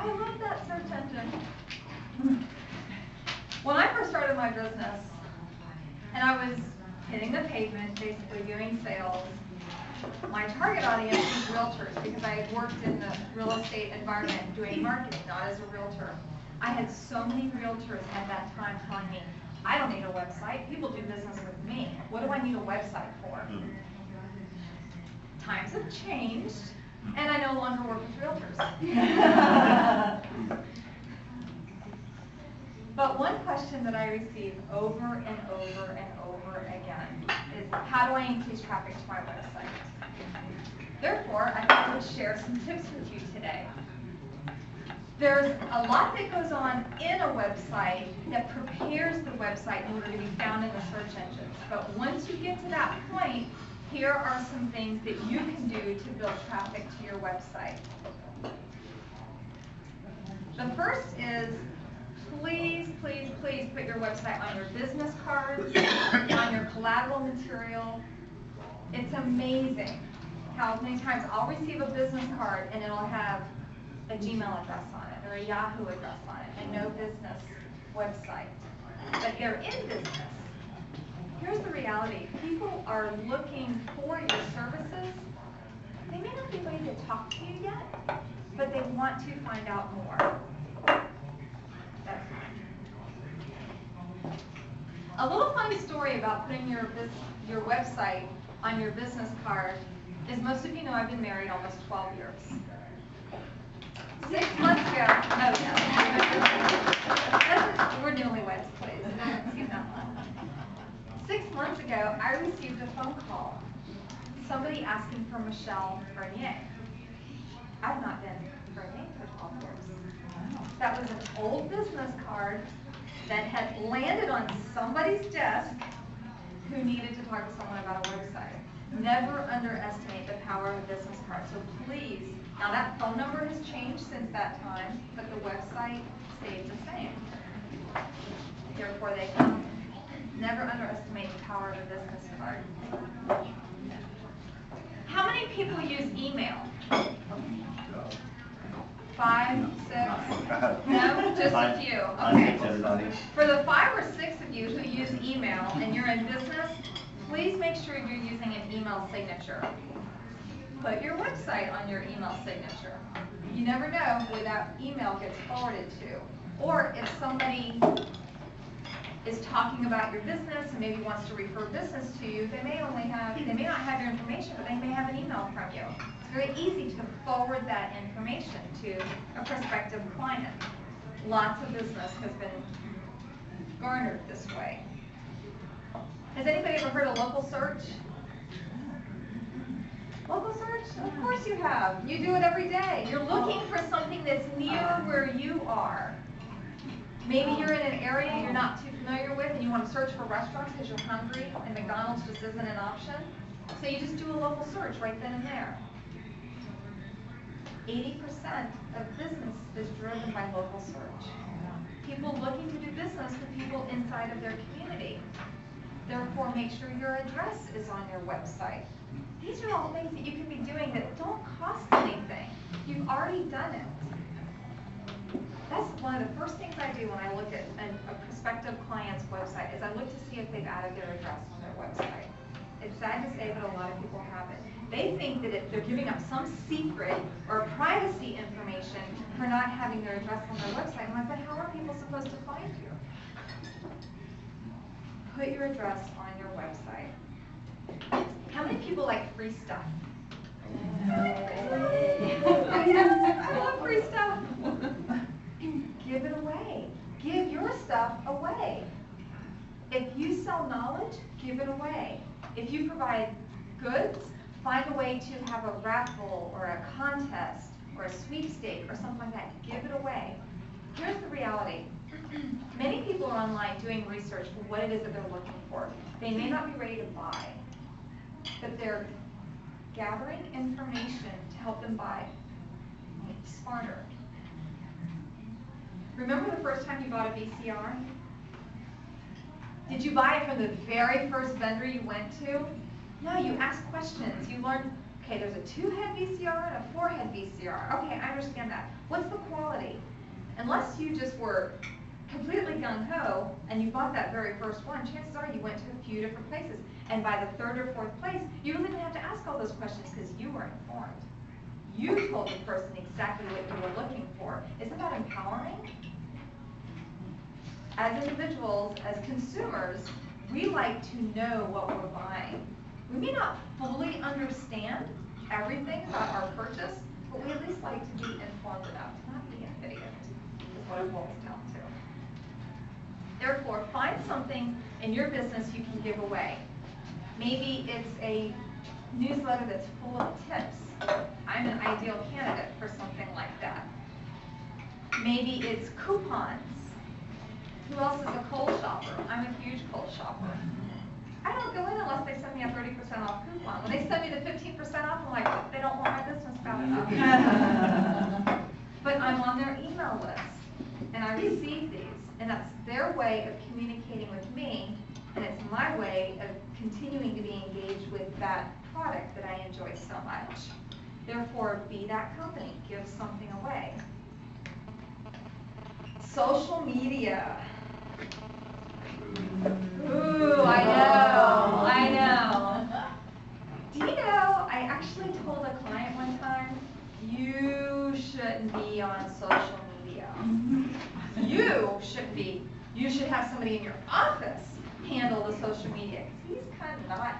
I love that search engine. When I first started my business, and I was hitting the pavement, basically doing sales, my target audience was realtors because I had worked in the real estate environment doing marketing, not as a realtor. I had so many realtors at that time telling me, I don't need a website. People do business with me. What do I need a website for? Times have changed, and I no longer work with realtors. But one question that I receive over and over and over again is, how do I increase traffic to my website? Therefore, I thought I would share some tips with you today. There's a lot that goes on in a website that prepares the website in order to be found in the search engines. But once you get to that point, here are some things that you can do to build traffic to your website. The first is, please, please, please put your website on your business cards, on your collateral material. It's amazing how many times I'll receive a business card and it'll have a Gmail address on it or a Yahoo address on it and no business website. But they're in business. Here's the reality. People are looking for your services. They may not be ready to talk to you yet, but they want to find out more. That's fine. A little funny story about putting your website on your business card is, most of you know I've been married almost 12 years. 6 months ago, we're newlyweds, please. It doesn't seem that long. 6 months ago, I received a phone call. Somebody asking for Michelle Bernier. I've not been Bernier for 12 years. That was an old business card that had landed on somebody's desk who needed to talk to someone about a website. Never underestimate the power of a business card. So please, now that phone number has changed since that time, but the website stayed the same. Therefore, they come. Never underestimate the power of a business card. How many people use email? 5, 6? No, just a few. Okay. For the 5 or 6 of you who use email and you're in business, please make sure you're using an email signature. Put your website on your email signature. You never know where that email gets forwarded to. Or if somebody is talking about your business and maybe wants to refer business to you, they may not have your information, but they may have an email from you. It's very easy to forward that information to a prospective client. Lots of business has been garnered this way. Has anybody ever heard of local search? Local search? Of course you have. You do it every day. You're looking for something that's near where you are. Maybe you're in an area you're not too familiar with and you want to search for restaurants because you're hungry and McDonald's just isn't an option. So you just do a local search right then and there. 80% of business is driven by local search. People looking to do business with people inside of their community. Therefore, make sure your address is on your website. These are all things that you can be doing that don't cost anything. You've already done it. That's one of the first things I do when I look at a prospective client's website, is I look to see if they've added their address on their website. It's sad to say, but a lot of people haven't. They think that if they're giving up some secret or privacy information for not having their address on their website. I'm like, but how are people supposed to find you? Put your address on your website. How many people like free stuff? I love free stuff. Give it away. Give your stuff away. If you sell knowledge, give it away. If you provide goods, find a way to have a raffle or a contest or a sweepstake or something like that. Give it away. Here's the reality. Many people are online doing research for what it is that they're looking for. They may not be ready to buy, but they're gathering information to help them buy smarter. Remember the first time you bought a VCR? Did you buy it from the very first vendor you went to? No, you asked questions. You learned Okay, there's a 2-head VCR and a 4-head VCR. Okay, I understand that. What's the quality? Unless you just were completely gung-ho and you bought that very first one, chances are you went to a few different places. And by the 3rd or 4th place, you really didn't have to ask all those questions because you were informed. You told the person exactly what you were looking for. Isn't that empowering? As individuals, as consumers, we like to know what we're buying. We may not fully understand everything about our purchase, but we at least like to be informed enough to not be an idiot, is what it boils down to. Therefore, find something in your business you can give away. Maybe it's a newsletter that's full of tips. I'm an ideal candidate for something like that. Maybe it's coupons. Who else is a Kohl's shopper? I'm a huge Kohl's shopper. I don't go in unless they send me a 30% off coupon. When they send me the 15% off, I'm like, they don't want my business bad enough. But I'm on their email list, and I receive these. And that's their way of communicating with me, and it's my way of continuing to be engaged with that product that I enjoy so much. Therefore, be that company. Give something away. Social media. Ooh, I know. Do you know, I actually told a client one time, you shouldn't be on social media. You shouldn't be. You should have somebody in your office handle the social media. Because he's kind of not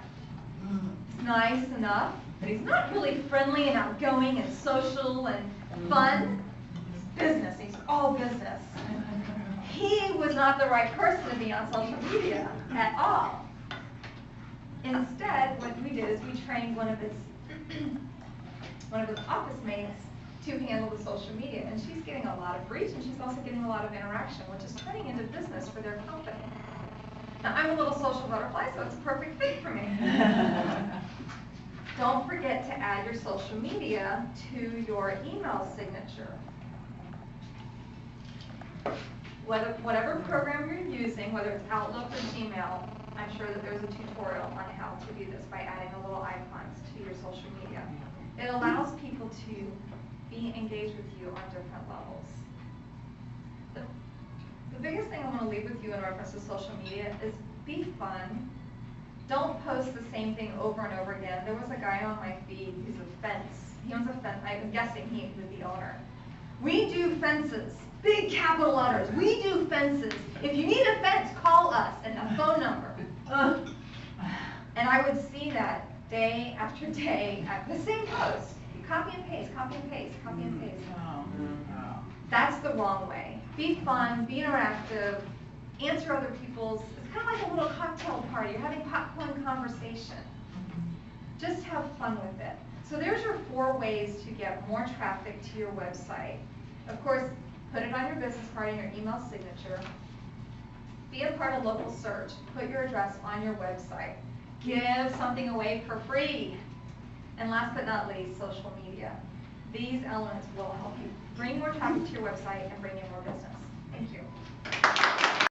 nice enough, but he's not really friendly and outgoing and social and fun. He's business. He's all business. He was not the right person to be on social media at all. Instead, what we did is we trained one of his office mates to handle the social media, and she's getting a lot of reach, and she's also getting a lot of interaction, which is turning into business for their company. Now, I'm a little social butterfly, so it's a perfect fit for me. Don't forget to add your social media to your email signature. Whatever program you're using, whether it's Outlook or Gmail, I'm sure that there's a tutorial on how to do this by adding a little icons to your social media. It allows people to be engaged with you on different levels. The biggest thing I want to leave with you in reference to social media is be fun. Don't post the same thing over and over again. There was a guy on my feed who's a fence. He owns a fence. I'm guessing he was the owner. We do fences. Big capital letters. We do fences. If you need a fence, call us and a phone number. And I would see that day after day at the same post. Copy and paste, copy and paste, copy and paste. That's the wrong way. Be fun, be interactive, answer other people's. It's kind of like a little cocktail party. You're having popcorn conversation. Just have fun with it. So there's your 4 ways to get more traffic to your website. Of course, put it on your business card and your email signature. Be a part of local search. Put your address on your website. Give something away for free. And last but not least, social media. These elements will help you bring more traffic to your website and bring in more business. Thank you.